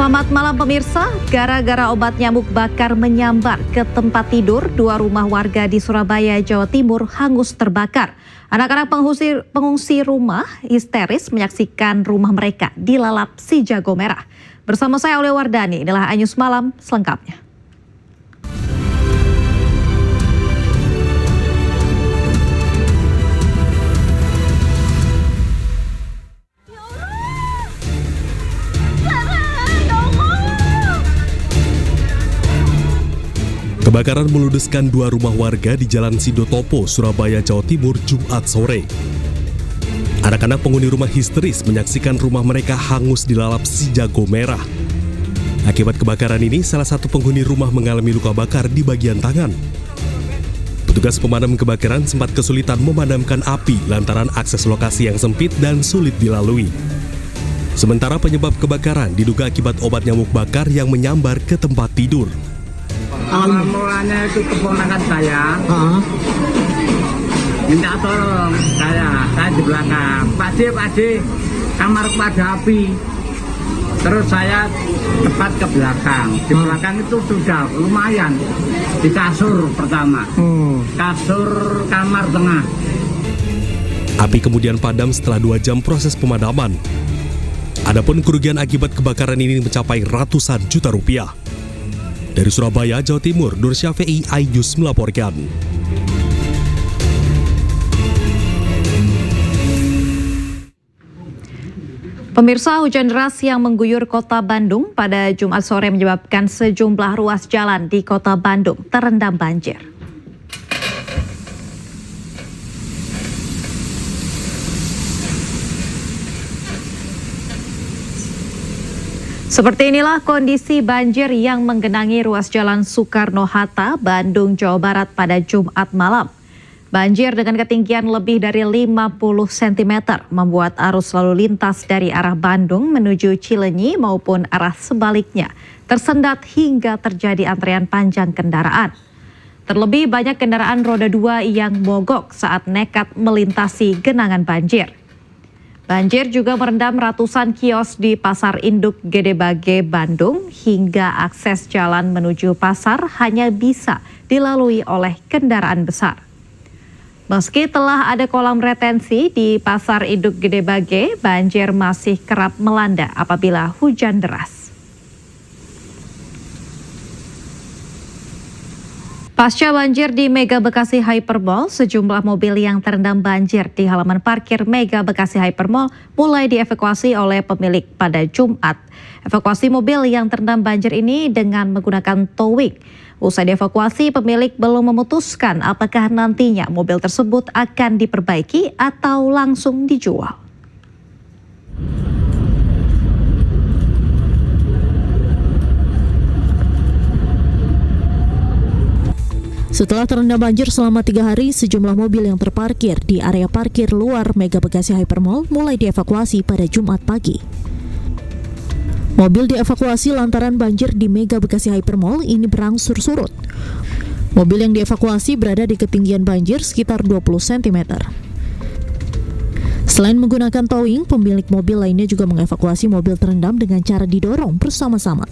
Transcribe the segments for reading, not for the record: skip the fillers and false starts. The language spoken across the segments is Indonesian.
Selamat malam pemirsa, gara-gara obat nyamuk bakar menyambar ke tempat tidur, 2 rumah warga di Surabaya, Jawa Timur hangus terbakar. Anak-anak pengungsi rumah histeris menyaksikan rumah mereka dilalap si jago merah. Bersama saya Aulia Wardani, inilah Anyus Malam selengkapnya. Kebakaran meludeskan 2 rumah warga di Jalan Sidotopo, Surabaya, Jawa Timur, Jumat sore. Anak-anak penghuni rumah histeris menyaksikan rumah mereka hangus dilalap si jago merah. Akibat kebakaran ini, salah satu penghuni rumah mengalami luka bakar di bagian tangan. Petugas pemadam kebakaran sempat kesulitan memadamkan api lantaran akses lokasi yang sempit dan sulit dilalui. Sementara penyebab kebakaran diduga akibat obat nyamuk bakar yang menyambar ke tempat tidur. Awal mulanya itu keponakan saya minta tolong saya di belakang, Pak D, kamar pada api. Terus saya cepat ke belakang. Di belakang itu sudah lumayan, di kasur pertama, kasur kamar tengah. Api kemudian padam setelah 2 jam proses pemadaman. Adapun kerugian akibat kebakaran ini mencapai ratusan juta rupiah. Dari Surabaya, Jawa Timur, Nur Syafi'i, iNews melaporkan. Pemirsa, hujan deras yang mengguyur kota Bandung pada Jumat sore menyebabkan sejumlah ruas jalan di kota Bandung terendam banjir. Seperti inilah kondisi banjir yang menggenangi ruas jalan Soekarno-Hatta, Bandung, Jawa Barat pada Jumat malam. Banjir dengan ketinggian lebih dari 50 cm membuat arus lalu lintas dari arah Bandung menuju Cileunyi maupun arah sebaliknya tersendat hingga terjadi antrean panjang kendaraan. Terlebih banyak kendaraan roda 2 yang mogok saat nekat melintasi genangan banjir. Banjir juga merendam ratusan kios di Pasar Induk Gede Bage, Bandung, hingga akses jalan menuju pasar hanya bisa dilalui oleh kendaraan besar. Meski telah ada kolam retensi di Pasar Induk Gede Bage, banjir masih kerap melanda apabila hujan deras. Pasca banjir di Mega Bekasi Hypermall, sejumlah mobil yang terendam banjir di halaman parkir Mega Bekasi Hypermall mulai dievakuasi oleh pemilik pada Jumat. Evakuasi mobil yang terendam banjir ini dengan menggunakan towing. Usai dievakuasi, pemilik belum memutuskan apakah nantinya mobil tersebut akan diperbaiki atau langsung dijual. Setelah terendam banjir selama 3 hari, sejumlah mobil yang terparkir di area parkir luar Mega Bekasi Hypermall mulai dievakuasi pada Jumat pagi. Mobil dievakuasi lantaran banjir di Mega Bekasi Hypermall ini berangsur surut. Mobil yang dievakuasi berada di ketinggian banjir sekitar 20 cm. Selain menggunakan towing, pemilik mobil lainnya juga mengevakuasi mobil terendam dengan cara didorong bersama-sama.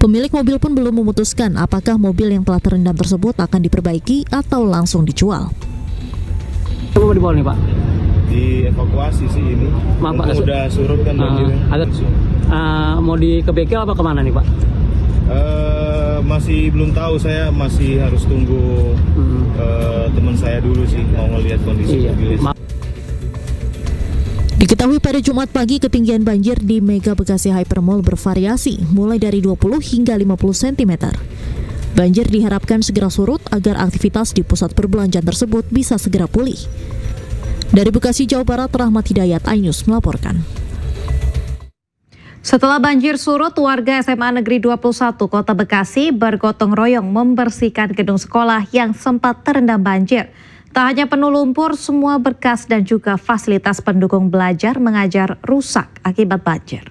Pemilik mobil pun belum memutuskan apakah mobil yang telah terendam tersebut akan diperbaiki atau langsung dijual. Apa mau dibawa nih, Pak? Dievakuasi sih ini. Maaf, Pak, udah surut kan banjirnya. Mau ke bengkel apa kemana nih, Pak? Masih belum tahu, saya masih harus tunggu teman saya dulu sih, mau ngelihat kondisi mobilnya. Diketahui pada Jumat pagi ketinggian banjir di Mega Bekasi Hypermall bervariasi mulai dari 20 hingga 50 cm. Banjir diharapkan segera surut agar aktivitas di pusat perbelanjaan tersebut bisa segera pulih. Dari Bekasi, Jawa Barat, Rahmat Hidayat, iNews melaporkan. Setelah banjir surut, warga SMA Negeri 21 Kota Bekasi bergotong royong membersihkan gedung sekolah yang sempat terendam banjir. Tak hanya penuh lumpur, semua berkas dan juga fasilitas pendukung belajar mengajar rusak akibat banjir.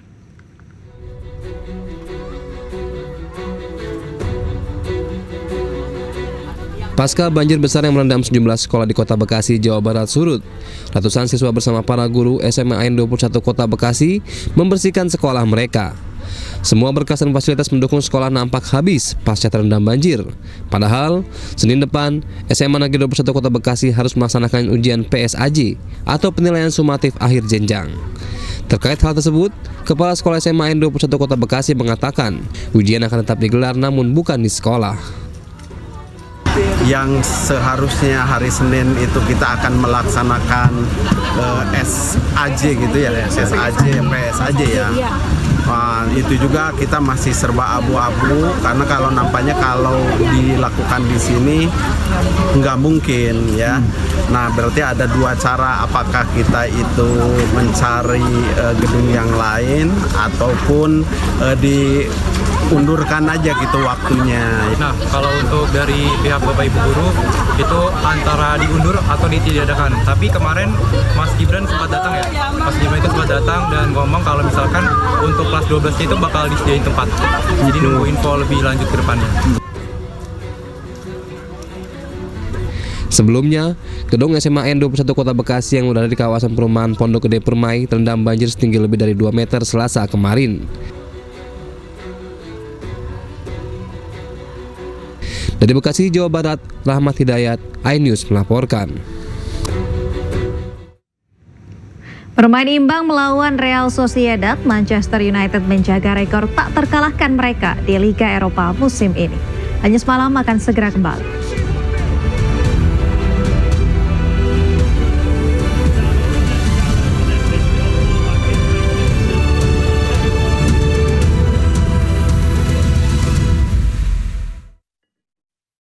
Pasca banjir besar yang merendam sejumlah sekolah di Kota Bekasi, Jawa Barat surut, ratusan siswa bersama para guru SMA AN 21 Kota Bekasi membersihkan sekolah mereka. Semua berkas dan fasilitas mendukung sekolah nampak habis pasca terendam banjir. Padahal, Senin depan, SMA Negeri 21 Kota Bekasi harus melaksanakan ujian PSAJ atau penilaian sumatif akhir jenjang. Terkait hal tersebut, Kepala Sekolah SMA AN 21 Kota Bekasi mengatakan ujian akan tetap digelar namun bukan di sekolah. Yang seharusnya hari Senin itu kita akan melaksanakan SAJ gitu ya, SAJ, PSAJ ya. Nah, itu juga kita masih serba abu-abu karena kalau dilakukan di sini nggak mungkin ya. Nah, berarti ada dua cara, apakah kita itu mencari gedung yang lain ataupun diundurkan aja gitu waktunya. Nah, kalau untuk dari pihak Bapak Ibu guru itu antara diundur atau ditiadakan. Tapi kemarin Mas Gibran sempat datang ya. Mas Gibran itu sempat datang dan ngomong kalau misalkan untuk kelas 12 itu bakal disediain tempat. Jadi nunggu info lebih lanjut ke depannya. Sebelumnya, gedung SMA AN 21 Kota Bekasi yang berada di kawasan perumahan Pondok Gede Permai terendam banjir setinggi lebih dari 2 meter Selasa kemarin. Dari Bekasi, Jawa Barat, Rahmat Hidayat, iNews melaporkan. Bermain imbang melawan Real Sociedad, Manchester United menjaga rekor tak terkalahkan mereka di Liga Eropa musim ini. Hanya semalam akan segera kembali.